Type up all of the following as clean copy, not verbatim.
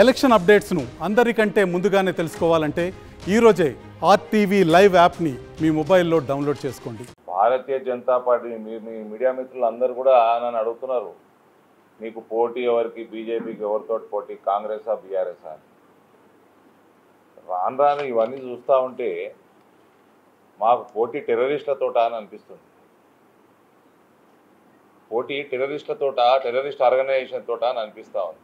Election అప్డేట్స్ను అందరికంటే ముందుగానే తెలుసుకోవాలంటే ఈరోజే ఆర్టీవీ లైవ్ యాప్ని మీ మొబైల్లో డౌన్లోడ్ చేసుకోండి. భారతీయ జనతా పార్టీ మీ మీడియా మిత్రులు అందరూ కూడా నన్ను అడుగుతున్నారు, మీకు పోటీ ఎవరికి, బీజేపీకి ఎవరితో పోటీ, కాంగ్రెసా బీఆర్ఎస్ఆ అని. రాను రాను ఇవన్నీ చూస్తూ ఉంటే మాకు పోటీ టెర్రరిస్టులతోట అని అనిపిస్తుంది. పోటీ టెర్రరిస్టులతోట, టెర్రరిస్ట్ ఆర్గనైజేషన్ తోట అని అనిపిస్తూ ఉంది.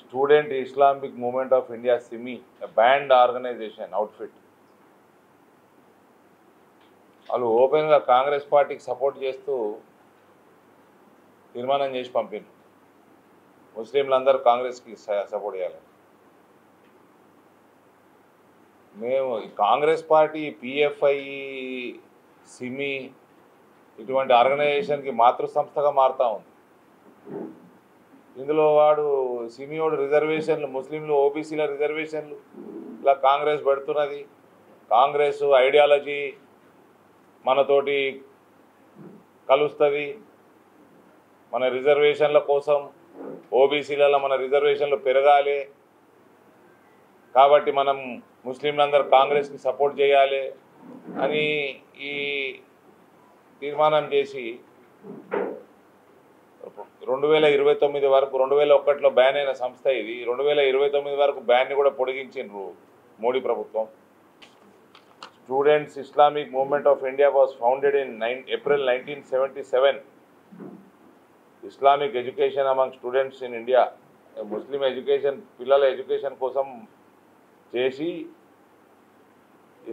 Student Islamic movement of India SIMI, banned organisation outfit, వాళ్ళు ఓపెన్గా కాంగ్రెస్ పార్టీకి సపోర్ట్ చేస్తూ తీర్మానం చేసి పంపిండ్రు, ముస్లింలందరూ కాంగ్రెస్కి సపోర్ట్ చేయాలి. మేము కాంగ్రెస్ పార్టీ పిఎఫ్ఐ సిమి ఇటువంటి ఆర్గనైజేషన్కి మాతృ సంస్థగా మారుతూ ఉంది. ఇందులో వాడు సిమియోడు రిజర్వేషన్లు, ముస్లింలు ఓబీసీల రిజర్వేషన్లు ఇలా కాంగ్రెస్ పెడుతున్నది. కాంగ్రెస్ ఐడియాలజీ మనతోటి కలుస్తుంది, మన రిజర్వేషన్ల కోసం, ఓబీసీలలో మన రిజర్వేషన్లు పెరగాలి కాబట్టి మనం ముస్లింలందరూ కాంగ్రెస్కి సపోర్ట్ చేయాలి అని ఈ తీర్మానం చేసి 2029 వరకు, 2001లో బ్యాన్ అయిన సంస్థ ఇది, 2029 వరకు బ్యాన్ని కూడా పొడిగించిండ్రు మోడీ ప్రభుత్వం. Students Islamic movement of India was founded in April 1977. Islamic education among students in India, Muslim education, పిల్లల ఎడ్యుకేషన్ కోసం చేసి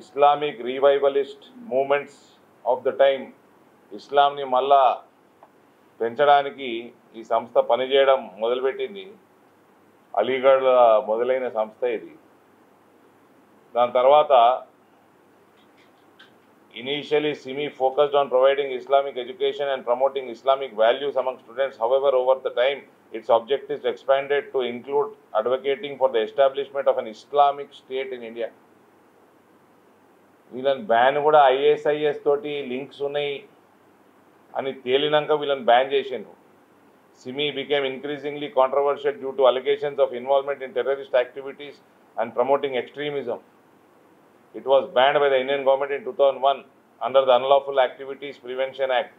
Islamic revivalist movements of the time, ఇస్లాంని మళ్ళా పెంచడానికి ఈ సంస్థ పనిచేయడం మొదలుపెట్టింది. అలీగఢ్ మొదలైన సంస్థ ఇది. దాని తర్వాత initially SIMI focused on providing Islamic education and promoting Islamic values among students. However over the time its objectives expanded to include advocating for the establishment of an Islamic state in India. వీళ్ళని ban కూడా ISIS తోటి links ఉన్నాయి అని తేలినాక వీళ్ళని ban చేసిండ్రు. SIMI became increasingly controversial due to allegations of involvement in terrorist activities and promoting extremism. It was banned by the Indian government in 2001 under the Unlawful Activities Prevention Act.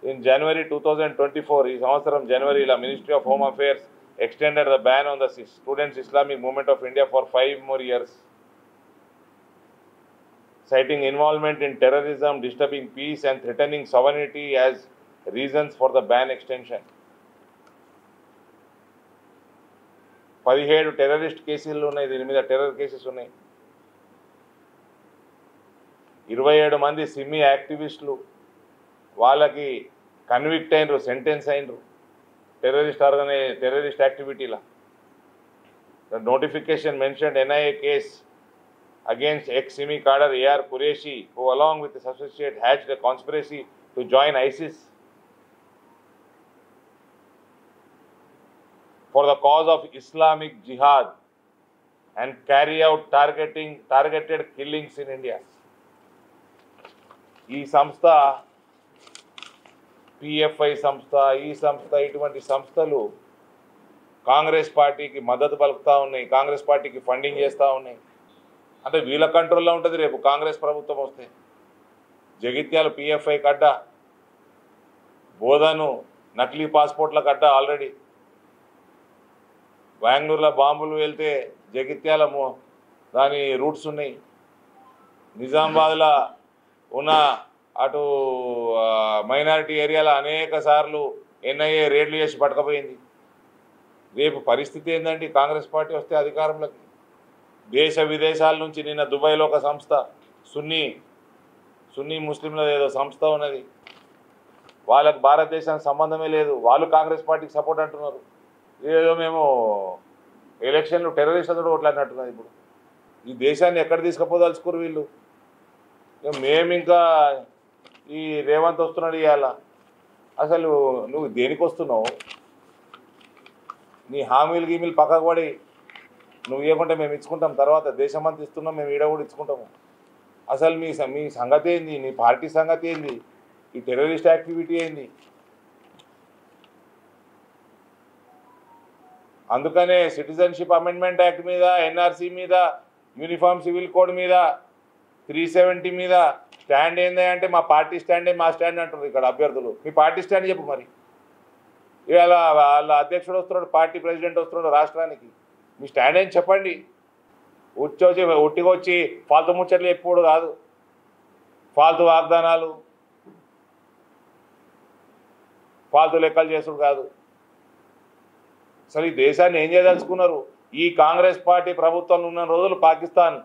In January 2024, ఈ సంవత్సరం జనవరిలో Ministry of Home Affairs extended the ban on the Students Islamic Movement of India for 5 more years, citing involvement in terrorism, disturbing peace and threatening sovereignty as reasons for the ban extension. 17 terrorist కేసులు ఉన్నాయి, దీని మీద terror cases ఉన్నాయి. 27 మంది SIMI యాక్టివిస్టులు వాళ్ళకి convict అయినరు, sentence అయినరు టెర్రరిస్ట్ యాక్టివిటీలా. The notification mentioned NIA case against ex-Simi cadre AR Qureshi, who along with his associate hatched a conspiracy to join ISIS for the cause of Islamic Jihad and carry out targeted killings in India. ఈ సంస్థ PFI సంస్థ, ఈ సంస్థ, ఇటువంటి సంస్థలు కాంగ్రెస్ పార్టీకి మద్దతు పలుకుతూ ఉన్నాయి, కాంగ్రెస్ పార్టీకి ఫండింగ్ చేస్తూ ఉన్నాయి. అంటే వీళ్ళ కంట్రోల్లో ఉంటుంది రేపు కాంగ్రెస్ ప్రభుత్వం వస్తే. జగిత్యాల పిఎఫ్ఐకి అడ్డా, బోధను నకిలీ పాస్పోర్ట్లకు అడ్డా ఆల్రెడీ. బెంగళూరులో బాంబులు వెళ్తే జగిత్యాల దాని రూట్స్ ఉన్నాయి. నిజామాబాద్లో ఉన్న అటు మైనారిటీ ఏరియాలో అనేక సార్లు NIA రేడ్లు చేసి పట్టుకపోయింది. రేపు పరిస్థితి ఏంటండి కాంగ్రెస్ పార్టీ వస్తే అధికారంలోకి? దేశ విదేశాల నుంచి, నిన్న దుబాయ్లో ఒక సంస్థ, సున్నీ ముస్లింల ఏదో సంస్థ ఉన్నది, వాళ్ళకి భారతదేశానికి సంబంధమే లేదు, వాళ్ళు కాంగ్రెస్ పార్టీకి సపోర్ట్ అంటున్నారు. ఏదో మేము ఎలక్షన్లు టెర్రరిస్టులతో కొట్లాడినట్టున్నది. ఇప్పుడు ఈ దేశాన్ని ఎక్కడ తీసుకుపోదలుచుకోరు వీళ్ళు. మేము ఇంకా ఈ రేవంత్ వస్తున్నాడు ఇవాళ, అసలు నువ్వు దేనికి వస్తున్నావు? నీ హామీలు పక్కకు పడి నువ్వు ఇవ్వకుంటే మేము ఇచ్చుకుంటాం, తర్వాత దేశమంతా ఇస్తున్నాం, మేము ఈడ కూడా ఇచ్చుకుంటాము. అసలు మీ సంగతి ఏంది? నీ పార్టీ సంగతి ఏంది? ఈ టెర్రరిస్ట్ యాక్టివిటీ ఏంది? అందుకనే సిటిజన్షిప్ అమెండ్మెంట్ యాక్ట్ మీద, ఎన్ఆర్సీ మీద, యూనిఫామ్ సివిల్ కోడ్ మీద, 370 మీద స్టాండ్ ఏంది అంటే మా పార్టీ స్టాండే మా స్టాండ్ అంటారు ఇక్కడ అభ్యర్థులు. మీ పార్టీ స్టాండ్ చెప్పు మరి. ఇవాళ వాళ్ళ అధ్యక్షుడు వస్తున్నాడు, పార్టీ ప్రెసిడెంట్ వస్తున్నాడు రాష్ట్రానికి, మీ స్టాండ్ ఏం చెప్పండి. ఉట్టిగొచ్చి ఫాల్తు ముచ్చట్లు ఎప్పుడు కాదు, ఫాల్తు వాగ్దానాలు, ఫాల్తు లెక్కలు చేసుడు కాదు. అసలు ఈ దేశాన్ని ఏం చేయదలుచుకున్నారు? ఈ కాంగ్రెస్ పార్టీ ప్రభుత్వంలో ఉన్న రోజులు పాకిస్తాన్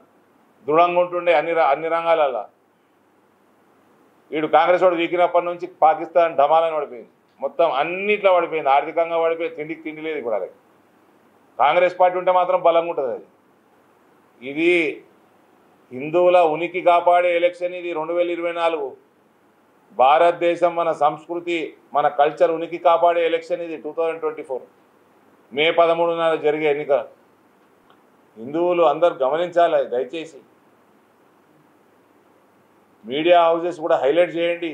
దృఢంగా ఉంటుండే అన్ని రంగాలలో. వీడు కాంగ్రెస్ వాడు వీకినప్పటి నుంచి పాకిస్తాన్ ఢమాలని పడిపోయింది, మొత్తం అన్నిట్లో పడిపోయింది, ఆర్థికంగా పడిపోయింది, తిండికి తిండి లేదు ఇప్పుడు. అలాగే కాంగ్రెస్ పార్టీ ఉంటే మాత్రం బలంగా ఉంటుంది. అది ఇది హిందువుల ఉనికి కాపాడే ఎలక్షన్ ఇది 2024. భారతదేశం మన సంస్కృతి మన కల్చర్ ఉనికి కాపాడే ఎలక్షన్ ఇది 2024 మే 13న జరిగే ఎన్నిక. హిందువులు అందరూ గమనించాలి దయచేసి. మీడియా హౌసెస్ కూడా హైలైట్ చేయండి.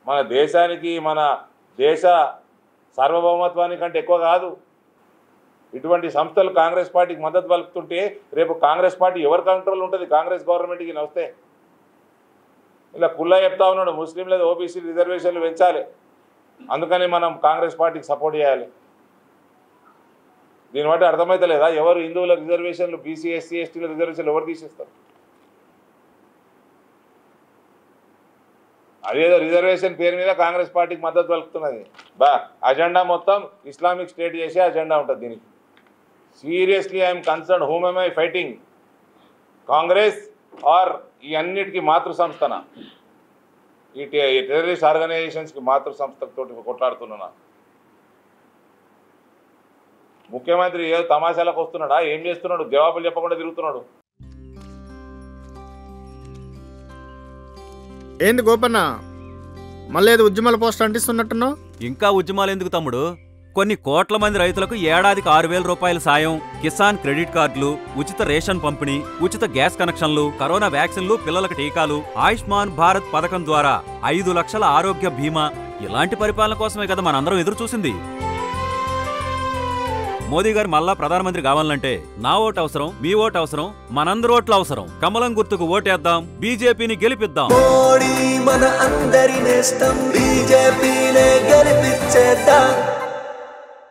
మన దేశానికి మన దేశ సార్వభౌమత్వానికంటే ఎక్కువ కాదు. ఇటువంటి సంస్థలు కాంగ్రెస్ పార్టీకి మద్దతు పలుకుతుంటే రేపు కాంగ్రెస్ పార్టీ ఎవరి కంట్రోల్ ఉంటుంది? కాంగ్రెస్ గవర్నమెంట్కి వస్తే ఇలా కుల్లా చెప్తా ఉన్నాడు, ముస్లిం లేదా ఓబీసీ రిజర్వేషన్లు పెంచాలి, అందుకని మనం కాంగ్రెస్ పార్టీకి సపోర్ట్ చేయాలి. దీన్ని బట్టి అర్థమైతే లేదా ఎవరు హిందువుల రిజర్వేషన్లు, బీసీ ఎస్సీ ఎస్టీల రిజర్వేషన్లు ఎవరు తీసేస్తారు? అదేదో రిజర్వేషన్ పేరు మీద కాంగ్రెస్ పార్టీకి మద్దతు పలుకుతున్నది. అజెండా మొత్తం ఇస్లామిక్ స్టేట్ చేసే అజెండా ఉంటుంది దీనికి. Seriously I'm concern, whom am I fighting? Congress or ఈ అన్నిటికీ మాతృ సంస్థన? ఈ టెర్రరిస్ట్ ఆర్గనైజేషన్స్కి మాతృ సంస్థతో కొట్లాడుతున్నా. ముఖ్యమంత్రి ఏదో తమాషాలకు వస్తున్నాడా? ఏం చేస్తున్నాడు? జవాబులు చెప్పకుండా తిరుగుతున్నాడు. ఏంది గోపన్న, మళ్ళీ ఏదో ఉద్యమాల పోస్ట్ అంటిస్తున్నట్టున్నావు? ఇంకా ఉద్యమాలు ఎందుకు తమ్ముడు? కొన్ని కోట్ల మంది రైతులకు ఏడాదికి 6,000 రూపాయల సాయం, కిసాన్ క్రెడిట్ కార్డులు, ఉచిత రేషన్ పంపిణీ, ఉచిత గ్యాస్ కనెక్షన్లు, కరోనా వ్యాక్సిన్లు, పిల్లలకు టీకాలు, ఆయుష్మాన్ భారత్ పథకం ద్వారా 5 లక్షల ఆరోగ్య బీమా, ఇలాంటి పరిపాలన కోసమే కదా మనందరం ఎదురు చూసింది. మోదీ గారు మళ్ళా ప్రధానమంత్రి కావాలంటే నా ఓటు అవసరం, మీ ఓటు అవసరం, మనందరి ఓట్లు అవసరం. కమలం గుర్తుకు ఓటేద్దాం, బీజేపీని గెలిపిద్దాం. మోడీ మన అందరి నేస్తం, బీజేపీనే గెలిపించేద్దాం.